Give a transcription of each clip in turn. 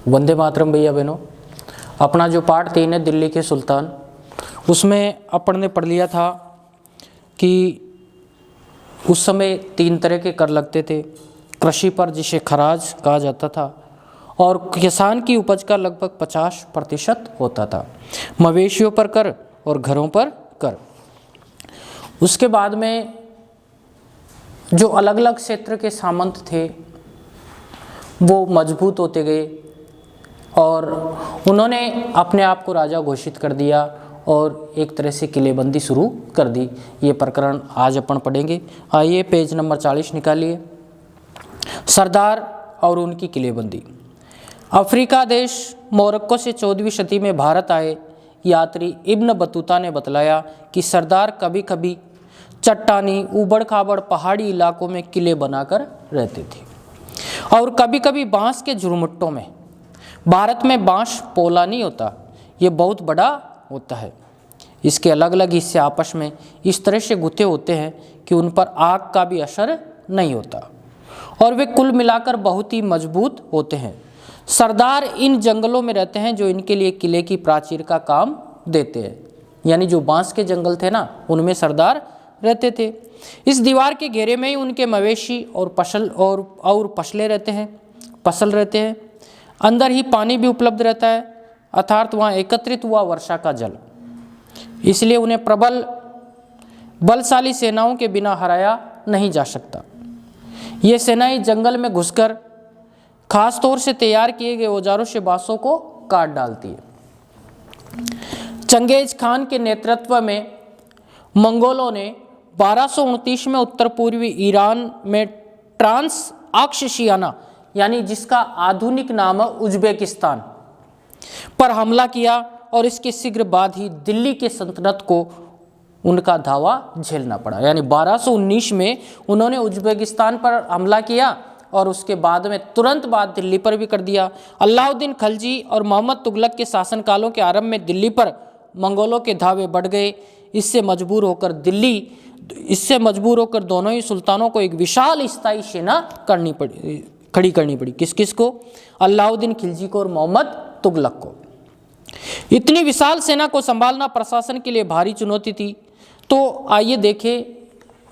वंदे मातरम भैया बहनों। अपना जो पार्ट 3 है दिल्ली के सुल्तान, उसमें अपन ने पढ़ लिया था कि उस समय 3 तरह के कर लगते थे। कृषि पर, जिसे खराज कहा जाता था, और किसान की उपज का लगभग 50% होता था। मवेशियों पर कर और घरों पर कर। उसके बाद में जो अलग अलग क्षेत्र के सामंत थे वो मजबूत होते गए और उन्होंने अपने आप को राजा घोषित कर दिया और एक तरह से किलेबंदी शुरू कर दी। ये प्रकरण आज अपन पढ़ेंगे। आइए पेज नंबर 40 निकालिए। सरदार और उनकी किलेबंदी। अफ्रीका देश मोरक्को से 14वीं शताब्दी में भारत आए यात्री इब्न बतूता ने बतलाया कि सरदार कभी कभी चट्टानी ऊबड़ खाबड़ पहाड़ी इलाकों में किले बनाकर रहते थे और कभी कभी बांस के झुरमुट्टों में। भारत में बांस पोला नहीं होता, ये बहुत बड़ा होता है। इसके अलग अलग हिस्से आपस में इस तरह से गुथे होते हैं कि उन पर आग का भी असर नहीं होता और वे कुल मिलाकर बहुत ही मजबूत होते हैं। सरदार इन जंगलों में रहते हैं जो इनके लिए किले की प्राचीर का काम देते हैं। यानी जो बांस के जंगल थे ना, उनमें सरदार रहते थे। इस दीवार के घेरे में ही उनके मवेशी और पशले रहते हैं। अंदर ही पानी भी उपलब्ध रहता है, अर्थात वहाँ एकत्रित हुआ वर्षा का जल। इसलिए उन्हें प्रबल बलशाली सेनाओं के बिना हराया नहीं जा सकता। ये सेनाएं जंगल में घुसकर खास तौर से तैयार किए गए औजारों से बांसों को काट डालती है। चंगेज खान के नेतृत्व में मंगोलों ने 1229 में उत्तर पूर्वी ईरान में ट्रांस ऑक्शियाना, यानी जिसका आधुनिक नाम है उज्बेकिस्तान, पर हमला किया और इसके शीघ्र बाद ही दिल्ली के सल्तनत को उनका धावा झेलना पड़ा। यानी 1219 में उन्होंने उज्बेकिस्तान पर हमला किया और उसके बाद में तुरंत बाद दिल्ली पर भी कर दिया। अलाउद्दीन खिलजी और मोहम्मद तुगलक के शासनकालों के आरंभ में दिल्ली पर मंगोलों के धावे बढ़ गए। इससे मजबूर होकर दोनों ही सुल्तानों को एक विशाल स्थायी सेना खड़ी करनी पड़ी। किस किस को? अलाउद्दीन खिलजी को और मोहम्मद तुगलक को। इतनी विशाल सेना को संभालना प्रशासन के लिए भारी चुनौती थी। तो आइए देखें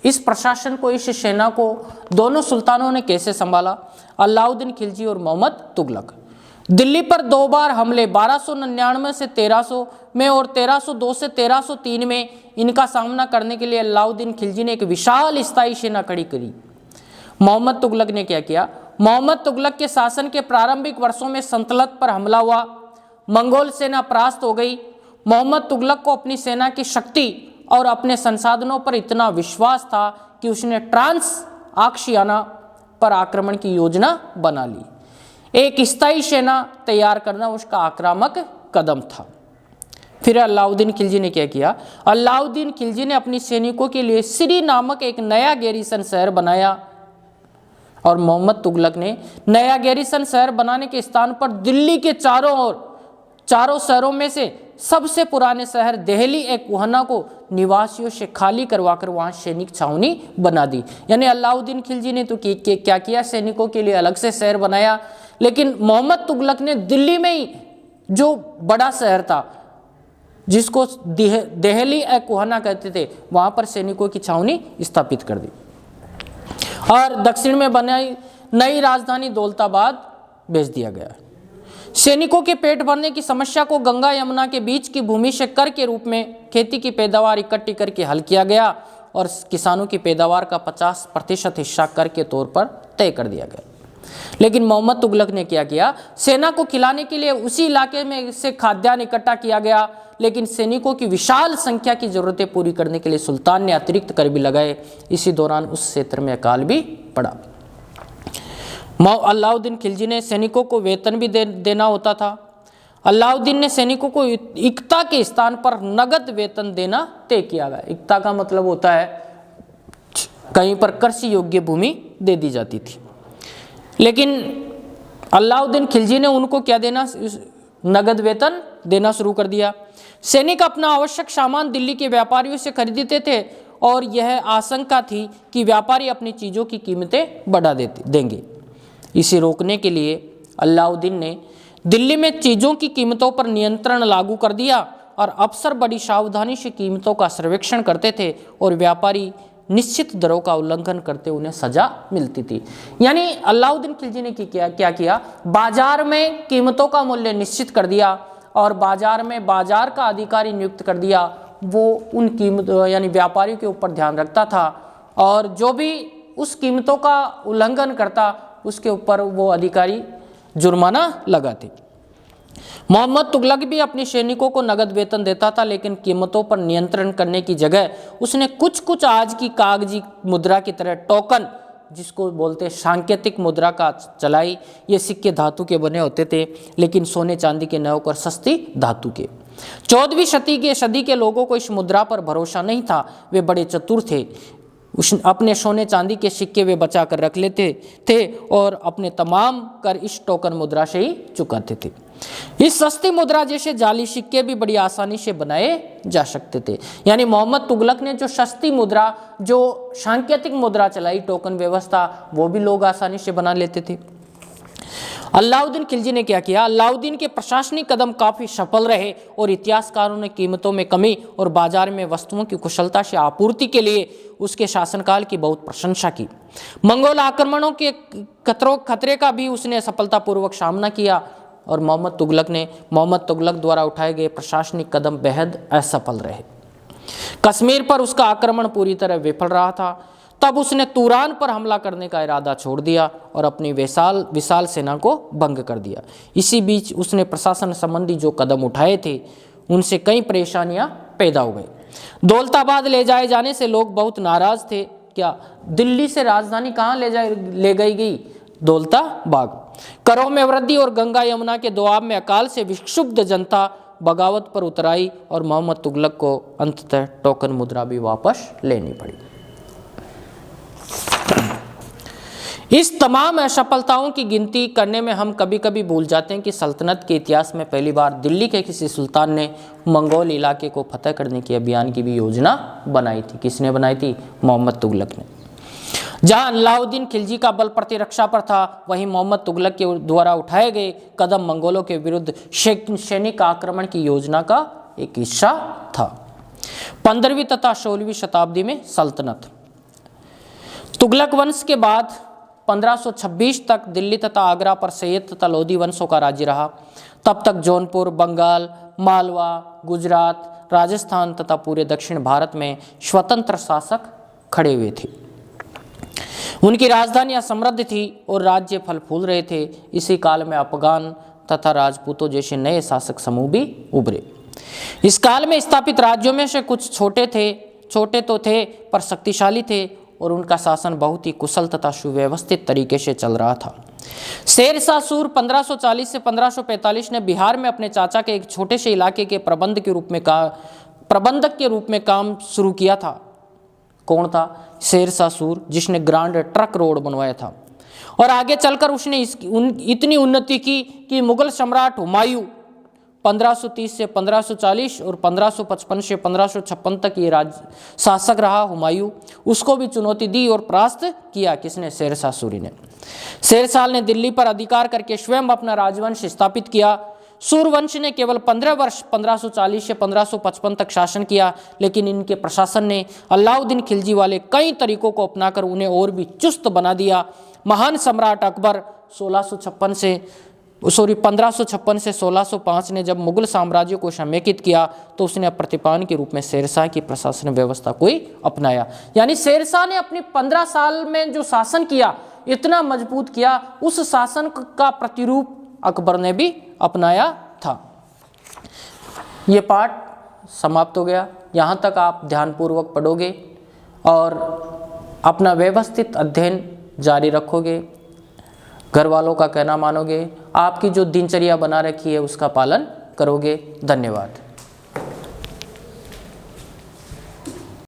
इस प्रशासन को, इस सेना को दोनों सुल्तानों ने कैसे संभाला। अलाउद्दीन खिलजी और मोहम्मद तुगलक। दिल्ली पर 2 बार हमले 1299 से 1300 में और 1302 से 1303 में इनका सामना करने के लिए अलाउद्दीन खिलजी ने एक विशाल स्थायी सेना खड़ी करी। मोहम्मद तुगलक ने क्या किया? मोहम्मद तुगलक के शासन के प्रारंभिक वर्षों में सल्तनत पर हमला हुआ, मंगोल सेना परास्त हो गई। मोहम्मद तुगलक को अपनी सेना की शक्ति और अपने संसाधनों पर इतना विश्वास था कि उसने ट्रांस ऑक्शियाना पर आक्रमण की योजना बना ली। एक स्थायी सेना तैयार करना उसका आक्रामक कदम था। फिर अलाउद्दीन खिलजी ने क्या किया? अलाउद्दीन खिलजी ने अपनी सैनिकों के लिए सिरी नामक एक नया गैरीसन शहर बनाया और मोहम्मद तुगलक ने नया गैरीसन शहर बनाने के स्थान पर दिल्ली के चारों शहरों में से सबसे पुराने शहर देहली एक कोहना को निवासियों से खाली करवाकर वहां सैनिक छावनी बना दी। यानी अलाउद्दीन खिलजी ने तो क्या किया? सैनिकों के लिए अलग से शहर बनाया, लेकिन मोहम्मद तुगलक ने दिल्ली में ही जो बड़ा शहर था जिसको देहली एक कोहना कहते थे, वहां पर सैनिकों की छावनी स्थापित कर दी और दक्षिण में बनाई नई राजधानी दौलताबाद भेज दिया गया। सैनिकों के पेट भरने की समस्या को गंगा यमुना के बीच की भूमि से कर के रूप में खेती की पैदावार इकट्ठी करके हल किया गया और किसानों की पैदावार का 50% हिस्सा कर के तौर पर तय कर दिया गया। लेकिन मोहम्मद तुगलक ने क्या किया? सेना को खिलाने के लिए उसी इलाके में से खाद्यान्न इकट्ठा किया गया, लेकिन सैनिकों की विशाल संख्या की जरूरतें पूरी करने के लिए सुल्तान ने अतिरिक्त कर भी लगाए। इसी दौरान उस क्षेत्र में अकाल भी पड़ा। अलाउद्दीन खिलजी ने सैनिकों को वेतन भी देना होता था। अलाउद्दीन ने सैनिकों को इक्ता के स्थान पर नगद वेतन देना तय किया गया। इक्ता का मतलब होता है कहीं पर कृषि योग्य भूमि दे दी जाती थी, लेकिन अलाउद्दीन खिलजी ने उनको क्या देना? नगद वेतन देना शुरू कर दिया। सैनिक अपना आवश्यक सामान दिल्ली के व्यापारियों से खरीदते थे और यह आशंका थी कि व्यापारी अपनी चीज़ों की कीमतें बढ़ा देंगे। इसे रोकने के लिए अलाउद्दीन ने दिल्ली में चीज़ों की कीमतों पर नियंत्रण लागू कर दिया और अफसर बड़ी सावधानी से कीमतों का सर्वेक्षण करते थे और व्यापारी निश्चित दरों का उल्लंघन करते उन्हें सजा मिलती थी। यानी अलाउद्दीन खिलजी ने क्या किया, बाजार में कीमतों का मूल्य निश्चित कर दिया और बाजार में बाजार का अधिकारी नियुक्त कर दिया। वो उन कीमत यानी व्यापारियों के ऊपर ध्यान रखता था और जो भी उस कीमतों का उल्लंघन करता उसके ऊपर वो अधिकारी जुर्माना लगाते। मोहम्मद तुगलक भी अपने सैनिकों को नगद वेतन देता था, लेकिन कीमतों पर नियंत्रण करने की जगह उसने कुछ आज की कागजी मुद्रा की तरह टोकन, जिसको बोलते सांकेतिक मुद्रा का चलाई। ये सिक्के धातु के बने होते थे, लेकिन सोने चांदी के न होकर सस्ती धातु के। 14वीं सदी के लोगों को इस मुद्रा पर भरोसा नहीं था। वे बड़े चतुर थे। अपने सोने चांदी के सिक्के वे बचा कर रख लेते थे और अपने तमाम कर इस टोकन मुद्रा से ही चुकाते थे। इस सस्ती मुद्रा जैसे जाली सिक्के भी बड़ी आसानी से बनाए जा सकते थे। यानी मोहम्मद तुगलक ने जो सस्ती मुद्रा, जो सांकेतिक मुद्रा चलाई, टोकन व्यवस्था, वो भी लोग आसानी से बना लेते थे। अलाउद्दीन खिलजी ने क्या किया, अलाउद्दीन के प्रशासनिक कदम काफी सफल रहे और इतिहासकारों ने कीमतों में कमी और बाजार में वस्तुओं की कुशलता से आपूर्ति के लिए उसके शासनकाल की बहुत प्रशंसा की। मंगोल आक्रमणों के खतरे का भी उसने सफलतापूर्वक सामना किया और मोहम्मद तुगलक द्वारा उठाए गए प्रशासनिक कदम बेहद असफल रहे। कश्मीर पर उसका आक्रमण पूरी तरह विफल रहा था। तब उसने तुरान पर हमला करने का इरादा छोड़ दिया और अपनी विशाल सेना को भंग कर दिया। इसी बीच उसने प्रशासन संबंधी जो कदम उठाए थे उनसे कई परेशानियां पैदा हो गई। दौलताबाद ले जाए जाने से लोग बहुत नाराज थे। क्या दिल्ली से राजधानी कहाँ ले गई? दौलताबाग। करों में वृद्धि और गंगा यमुना के दोआब में अकाल से विक्षुब्ध जनता बगावत पर उतर आई और मोहम्मद तुगलक को अंततः टोकन मुद्रा भी वापस लेनी पड़ी। इस तमाम असफलताओं की गिनती करने में हम कभी कभी भूल जाते हैं कि सल्तनत के इतिहास में पहली बार दिल्ली के किसी सुल्तान ने मंगोल इलाके को फतह करने के अभियान की भी योजना बनाई थी। किसने बनाई थी? मोहम्मद तुगलक ने। जहां अलाउद्दीन खिलजी का बल प्रतिरक्षा पर था, वहीं मोहम्मद तुगलक के द्वारा उठाए गए कदम मंगोलों के विरुद्ध सैनिक आक्रमण की योजना का एक हिस्सा था। 15वीं तथा 16वीं शताब्दी में सल्तनत। तुगलक वंश के बाद 1526 तक दिल्ली तथा आगरा पर सैयद तथा लोधी वंशों का राज्य रहा। तब तक जौनपुर, बंगाल, मालवा, गुजरात, राजस्थान तथा पूरे दक्षिण भारत में स्वतंत्र शासक खड़े हुए थे। उनकी राजधानियां समृद्ध थी और राज्य फल फूल रहे थे। इसी काल में अफगान तथा राजपूतों जैसे नए शासक समूह भी उभरे। इस काल में स्थापित राज्यों में से कुछ छोटे तो थे पर शक्तिशाली थे और उनका शासन बहुत ही कुशल तथा सुव्यवस्थित तरीके से चल रहा था। शेर शाह सूर 1540 से 1545 ने बिहार में अपने चाचा के एक छोटे से इलाके के प्रबंधक के रूप में काम शुरू किया था। कौन था? शेर शाह सूर, जिसने ग्रांड ट्रक रोड बनवाया था। और आगे चलकर उसने इतनी उन्नति की कि मुगल सम्राट हुमायूं 1530 से 1540 और 1555 से 1556 तक ये शासक रहा हुमायूं, उसको भी चुनौती दी और परास्त किया। किसने? शेर शाह सूरी ने। शेर शाह ने दिल्ली पर अधिकार करके स्वयं अपना राजवंश स्थापित किया। सूरवंश ने केवल 15 वर्ष 1540 से 1555 तक शासन किया, लेकिन इनके प्रशासन ने अलाउद्दीन खिलजी वाले कई तरीकों को अपनाकर उन्हें और भी चुस्त बना दिया। महान सम्राट अकबर 1556 से 1605 ने जब मुगल साम्राज्य को समेकित किया तो उसने प्रतिपान के रूप में शेरशाह की प्रशासन व्यवस्था को ही अपनाया। यानी शेरशाह ने अपनी 15 साल में जो शासन किया इतना मजबूत किया, उस शासन का प्रतिरूप अकबर ने भी अपनाया था। ये पाठ समाप्त हो गया। यहाँ तक आप ध्यानपूर्वक पढ़ोगे और अपना व्यवस्थित अध्ययन जारी रखोगे, घर वालों का कहना मानोगे, आपकी जो दिनचर्या बना रखी है उसका पालन करोगे। धन्यवाद।